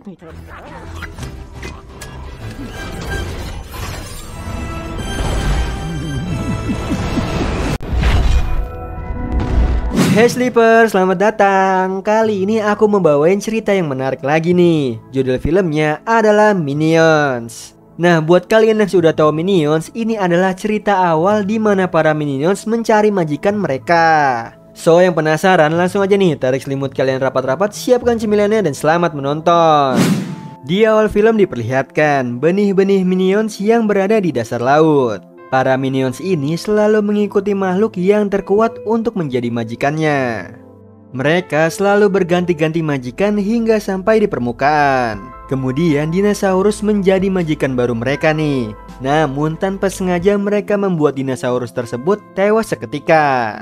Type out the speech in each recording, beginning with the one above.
Hey Sleeper, selamat datang. Kali ini aku membawain cerita yang menarik lagi nih. Judul filmnya adalah Minions. Nah, buat kalian yang sudah tahu Minions, ini adalah cerita awal di mana para Minions mencari majikan mereka. So, yang penasaran langsung aja nih, tarik selimut kalian rapat-rapat, siapkan cemilannya dan selamat menonton. Di awal film diperlihatkan benih-benih Minions yang berada di dasar laut. Para Minions ini selalu mengikuti makhluk yang terkuat untuk menjadi majikannya. Mereka selalu berganti-ganti majikan hingga sampai di permukaan. Kemudian dinosaurus menjadi majikan baru mereka nih. Namun tanpa sengaja mereka membuat dinosaurus tersebut tewas seketika.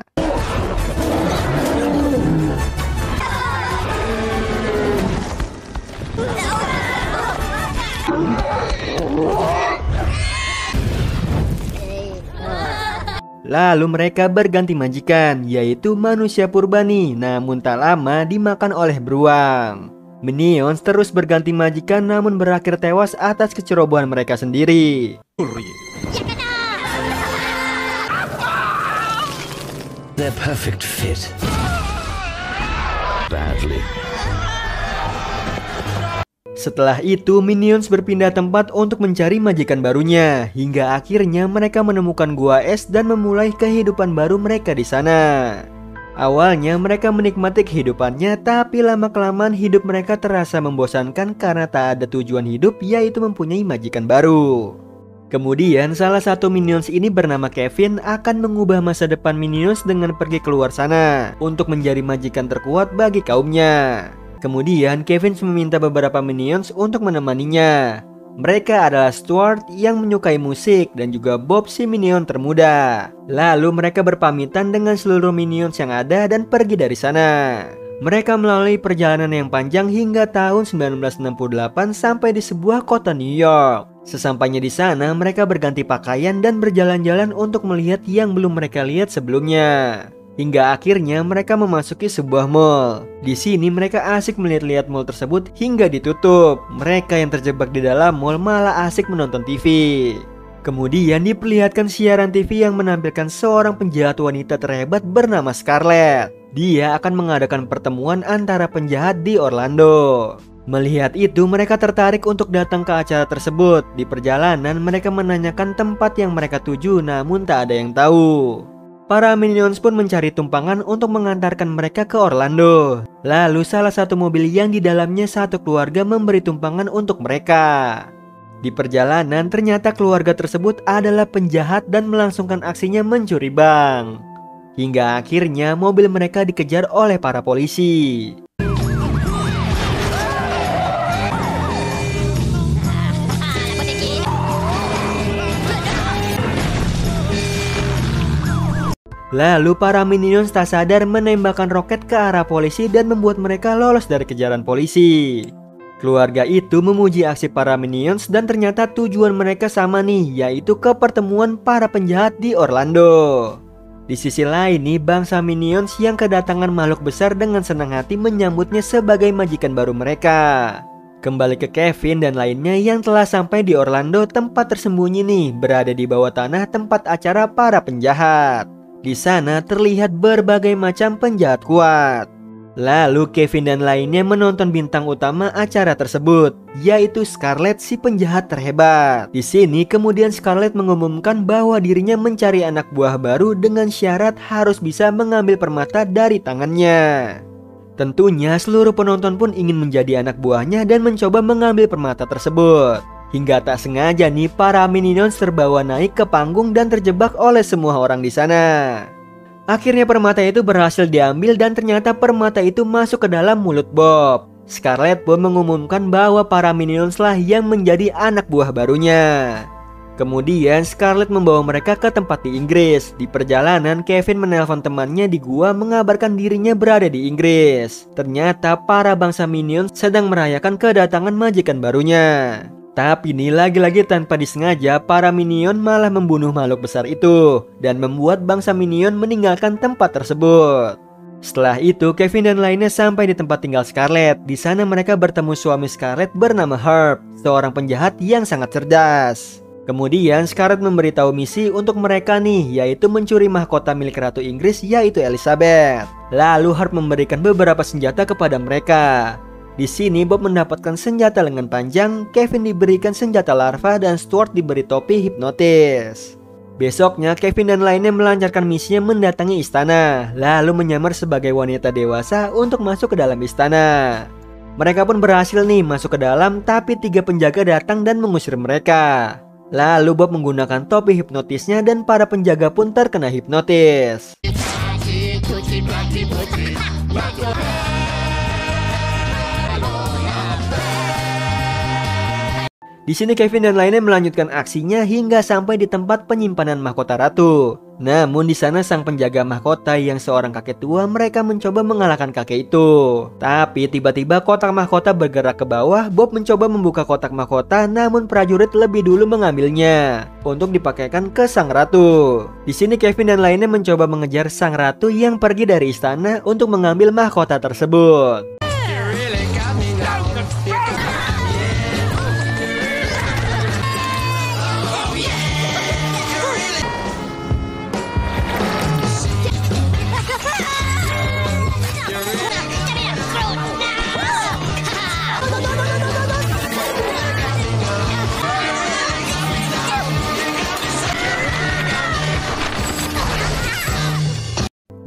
Lalu mereka berganti majikan, yaitu manusia purba nih, namun tak lama dimakan oleh beruang. Minions terus berganti majikan namun berakhir tewas atas kecerobohan mereka sendiri. They're perfect fit. Badly. Setelah itu, Minions berpindah tempat untuk mencari majikan barunya, hingga akhirnya mereka menemukan gua es dan memulai kehidupan baru mereka di sana. Awalnya mereka menikmati kehidupannya, tapi lama-kelamaan hidup mereka terasa membosankan karena tak ada tujuan hidup, yaitu mempunyai majikan baru. Kemudian salah satu Minions ini bernama Kevin akan mengubah masa depan Minions dengan pergi keluar sana untuk menjadi majikan terkuat bagi kaumnya. Kemudian Kevin meminta beberapa Minions untuk menemaninya. Mereka adalah Stuart yang menyukai musik dan juga Bob si Minion termuda. Lalu mereka berpamitan dengan seluruh Minions yang ada dan pergi dari sana. Mereka melalui perjalanan yang panjang hingga tahun 1968 sampai di sebuah kota New York. Sesampainya di sana, mereka berganti pakaian dan berjalan-jalan untuk melihat yang belum mereka lihat sebelumnya. Hingga akhirnya mereka memasuki sebuah mall. Di sini mereka asik melihat-lihat mall tersebut hingga ditutup. Mereka yang terjebak di dalam mall malah asik menonton TV. Kemudian diperlihatkan siaran TV yang menampilkan seorang penjahat wanita terhebat bernama Scarlett. Dia akan mengadakan pertemuan antara penjahat di Orlando. Melihat itu, mereka tertarik untuk datang ke acara tersebut. Di perjalanan, mereka menanyakan tempat yang mereka tuju, namun tak ada yang tahu. Para Minions pun mencari tumpangan untuk mengantarkan mereka ke Orlando. Lalu salah satu mobil yang di dalamnya satu keluarga memberi tumpangan untuk mereka. Di perjalanan ternyata keluarga tersebut adalah penjahat dan melangsungkan aksinya mencuri bank. Hingga akhirnya mobil mereka dikejar oleh para polisi. Lalu para Minions tak sadar menembakkan roket ke arah polisi dan membuat mereka lolos dari kejaran polisi. Keluarga itu memuji aksi para Minions dan ternyata tujuan mereka sama nih, yaitu ke pertemuan para penjahat di Orlando. Di sisi lain nih, bangsa Minions yang kedatangan makhluk besar dengan senang hati menyambutnya sebagai majikan baru mereka. Kembali ke Kevin dan lainnya yang telah sampai di Orlando, tempat tersembunyi nih berada di bawah tanah tempat acara para penjahat. Di sana terlihat berbagai macam penjahat kuat. Lalu Kevin dan lainnya menonton bintang utama acara tersebut, yaitu Scarlett si penjahat terhebat. Di sini kemudian Scarlett mengumumkan bahwa dirinya mencari anak buah baru dengan syarat harus bisa mengambil permata dari tangannya. Tentunya seluruh penonton pun ingin menjadi anak buahnya dan mencoba mengambil permata tersebut. Hingga tak sengaja nih para Minions terbawa naik ke panggung dan terjebak oleh semua orang di sana. Akhirnya permata itu berhasil diambil dan ternyata permata itu masuk ke dalam mulut Bob. Scarlett pun mengumumkan bahwa para Minions lah yang menjadi anak buah barunya. Kemudian Scarlett membawa mereka ke tempat di Inggris. Di perjalanan Kevin menelpon temannya di gua mengabarkan dirinya berada di Inggris. Ternyata para bangsa Minions sedang merayakan kedatangan majikan barunya. Tapi ini lagi-lagi tanpa disengaja para Minion malah membunuh makhluk besar itu dan membuat bangsa Minion meninggalkan tempat tersebut. Setelah itu, Kevin dan lainnya sampai di tempat tinggal Scarlett. Di sana mereka bertemu suami Scarlett bernama Herb, seorang penjahat yang sangat cerdas. Kemudian Scarlett memberitahu misi untuk mereka nih, yaitu mencuri mahkota milik Ratu Inggris yaitu Elizabeth. Lalu Herb memberikan beberapa senjata kepada mereka. Di sini Bob mendapatkan senjata lengan panjang, Kevin diberikan senjata larva, dan Stuart diberi topi hipnotis. Besoknya Kevin dan lainnya melancarkan misinya mendatangi istana, lalu menyamar sebagai wanita dewasa untuk masuk ke dalam istana. Mereka pun berhasil nih masuk ke dalam, tapi 3 penjaga datang dan mengusir mereka. Lalu Bob menggunakan topi hipnotisnya dan para penjaga pun terkena hipnotis. Di sini Kevin dan lainnya melanjutkan aksinya hingga sampai di tempat penyimpanan mahkota ratu. Namun di sana sang penjaga mahkota yang seorang kakek tua, mereka mencoba mengalahkan kakek itu. Tapi tiba-tiba kotak mahkota bergerak ke bawah. Bob mencoba membuka kotak mahkota, namun prajurit lebih dulu mengambilnya untuk dipakaikan ke sang ratu. Di sini Kevin dan lainnya mencoba mengejar sang ratu yang pergi dari istana untuk mengambil mahkota tersebut.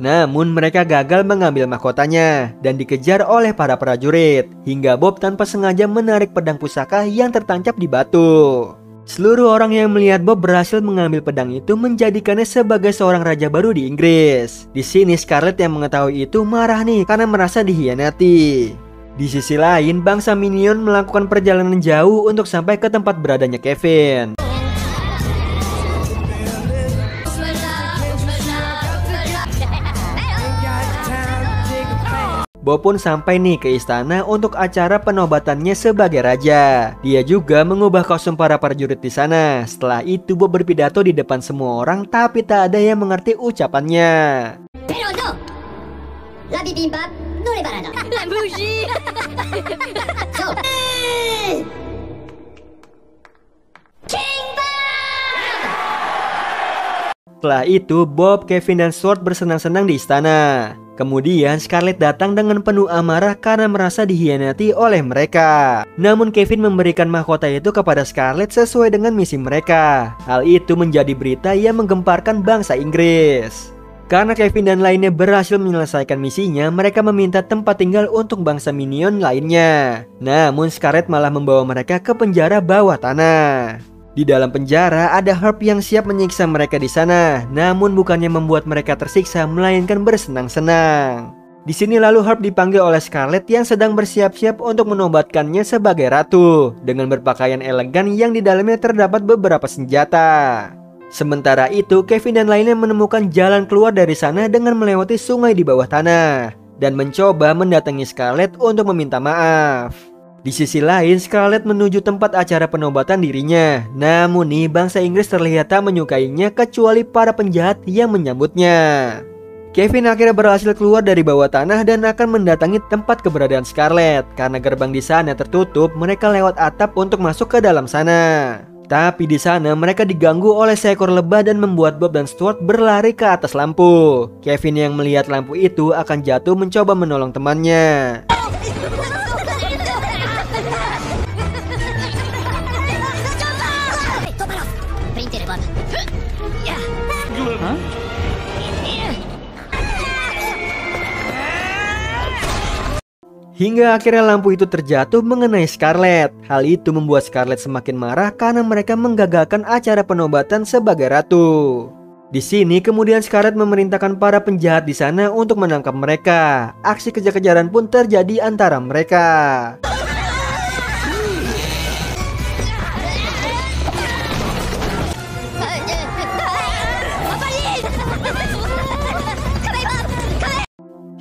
Namun mereka gagal mengambil mahkotanya dan dikejar oleh para prajurit, hingga Bob tanpa sengaja menarik pedang pusaka yang tertancap di batu. Seluruh orang yang melihat Bob berhasil mengambil pedang itu menjadikannya sebagai seorang raja baru di Inggris. Di sini Scarlett yang mengetahui itu marah nih karena merasa dihianati. Di sisi lain, bangsa Minion melakukan perjalanan jauh untuk sampai ke tempat beradanya Kevin. Bob pun sampai nih ke istana untuk acara penobatannya sebagai raja. Dia juga mengubah kostum para prajurit di sana. Setelah itu Bob berpidato di depan semua orang, tapi tak ada yang mengerti ucapannya. Setelah itu Bob, Kevin, dan Stuart bersenang-senang di istana. Kemudian Scarlett datang dengan penuh amarah karena merasa dihianati oleh mereka. Namun Kevin memberikan mahkota itu kepada Scarlett sesuai dengan misi mereka. Hal itu menjadi berita yang menggemparkan bangsa Inggris. Karena Kevin dan lainnya berhasil menyelesaikan misinya, mereka meminta tempat tinggal untuk bangsa Minion lainnya. Namun Scarlett malah membawa mereka ke penjara bawah tanah. Di dalam penjara ada Herb yang siap menyiksa mereka di sana. Namun bukannya membuat mereka tersiksa, melainkan bersenang-senang. Di sini lalu Herb dipanggil oleh Scarlett yang sedang bersiap-siap untuk menobatkannya sebagai ratu dengan berpakaian elegan yang di dalamnya terdapat beberapa senjata. Sementara itu Kevin dan lainnya menemukan jalan keluar dari sana dengan melewati sungai di bawah tanah dan mencoba mendatangi Scarlett untuk meminta maaf. Di sisi lain, Scarlett menuju tempat acara penobatan dirinya. Namun nih, bangsa Inggris terlihat tak menyukainya kecuali para penjahat yang menyambutnya. Kevin akhirnya berhasil keluar dari bawah tanah dan akan mendatangi tempat keberadaan Scarlett. Karena gerbang di sana tertutup, mereka lewat atap untuk masuk ke dalam sana. Tapi di sana mereka diganggu oleh seekor lebah dan membuat Bob dan Stuart berlari ke atas lampu. Kevin yang melihat lampu itu akan jatuh mencoba menolong temannya. Hingga akhirnya lampu itu terjatuh mengenai Scarlett. Hal itu membuat Scarlett semakin marah karena mereka menggagalkan acara penobatan sebagai ratu. Di sini kemudian Scarlett memerintahkan para penjahat di sana untuk menangkap mereka. Aksi kejar-kejaran pun terjadi antara mereka.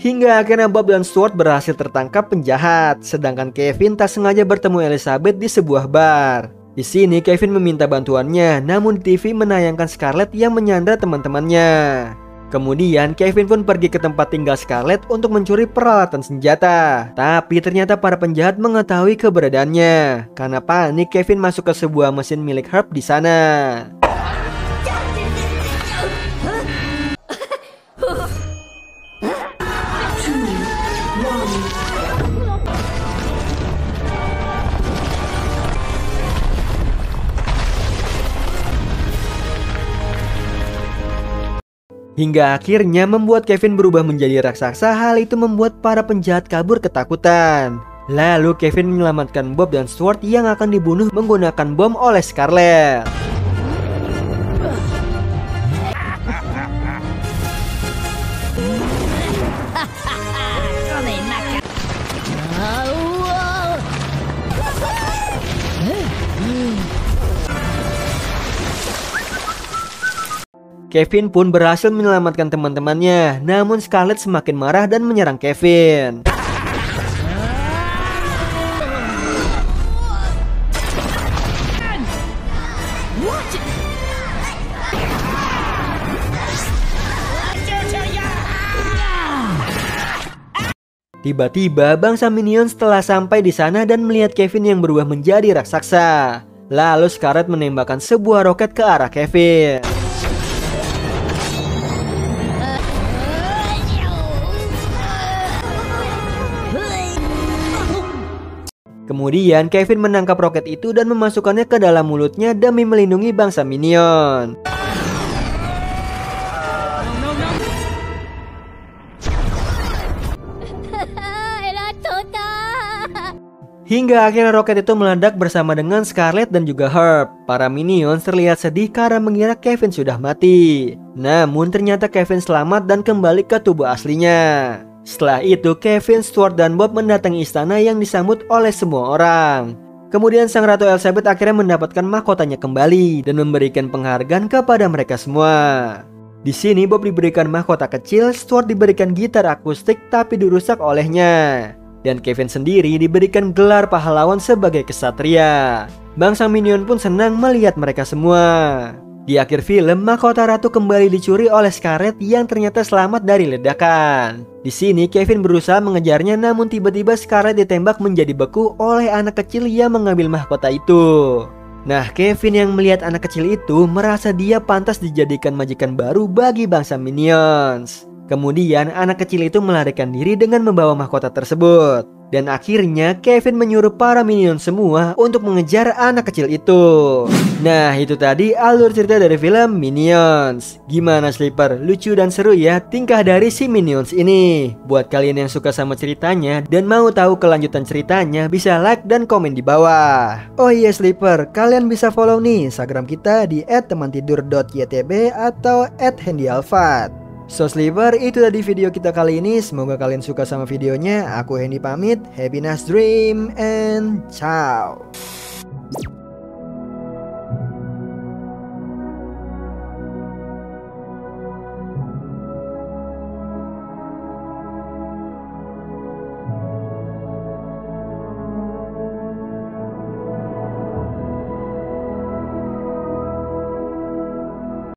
Hingga akhirnya Bob dan Stuart berhasil tertangkap penjahat, sedangkan Kevin tak sengaja bertemu Elizabeth di sebuah bar. Di sini Kevin meminta bantuannya, namun TV menayangkan Scarlett yang menyandra teman-temannya. Kemudian Kevin pun pergi ke tempat tinggal Scarlett untuk mencuri peralatan senjata. Tapi ternyata para penjahat mengetahui keberadaannya. Karena panik, Kevin masuk ke sebuah mesin milik Herb di sana. Hingga akhirnya membuat Kevin berubah menjadi raksasa. Hal itu membuat para penjahat kabur ketakutan. Lalu Kevin menyelamatkan Bob dan Stuart yang akan dibunuh menggunakan bom oleh Scarlett. Kevin pun berhasil menyelamatkan teman-temannya. Namun Scarlett semakin marah dan menyerang Kevin. Tiba-tiba bangsa Minions telah sampai di sana dan melihat Kevin yang berubah menjadi raksasa. Lalu Scarlett menembakkan sebuah roket ke arah Kevin. Kemudian Kevin menangkap roket itu dan memasukkannya ke dalam mulutnya demi melindungi bangsa Minion. Hingga akhirnya roket itu meledak bersama dengan Scarlett dan juga Herb. Para Minions terlihat sedih karena mengira Kevin sudah mati. Namun ternyata Kevin selamat dan kembali ke tubuh aslinya. Setelah itu Kevin, Stuart, dan Bob mendatangi istana yang disambut oleh semua orang. Kemudian Sang Ratu Elizabeth akhirnya mendapatkan mahkotanya kembali dan memberikan penghargaan kepada mereka semua. Di sini Bob diberikan mahkota kecil, Stuart diberikan gitar akustik tapi dirusak olehnya. Dan Kevin sendiri diberikan gelar pahlawan sebagai kesatria. Bangsa Minion pun senang melihat mereka semua. Di akhir film, mahkota ratu kembali dicuri oleh Scarlett yang ternyata selamat dari ledakan. Di sini Kevin berusaha mengejarnya, namun tiba-tiba Scarlett ditembak menjadi beku oleh anak kecil yang mengambil mahkota itu. Nah, Kevin yang melihat anak kecil itu merasa dia pantas dijadikan majikan baru bagi bangsa Minions. Kemudian anak kecil itu melarikan diri dengan membawa mahkota tersebut. Dan akhirnya Kevin menyuruh para minion semua untuk mengejar anak kecil itu. Nah, itu tadi alur cerita dari film Minions. Gimana Sleeper? Lucu dan seru ya tingkah dari si Minions ini. Buat kalian yang suka sama ceritanya dan mau tahu kelanjutan ceritanya, bisa like dan komen di bawah. Oh iya Sleeper, kalian bisa follow nih Instagram kita di @temantidur.ytb atau @handyalfat. So Sleeper, itu tadi video kita kali ini. Semoga kalian suka sama videonya. Aku Hendy pamit. Happy nice dream and ciao.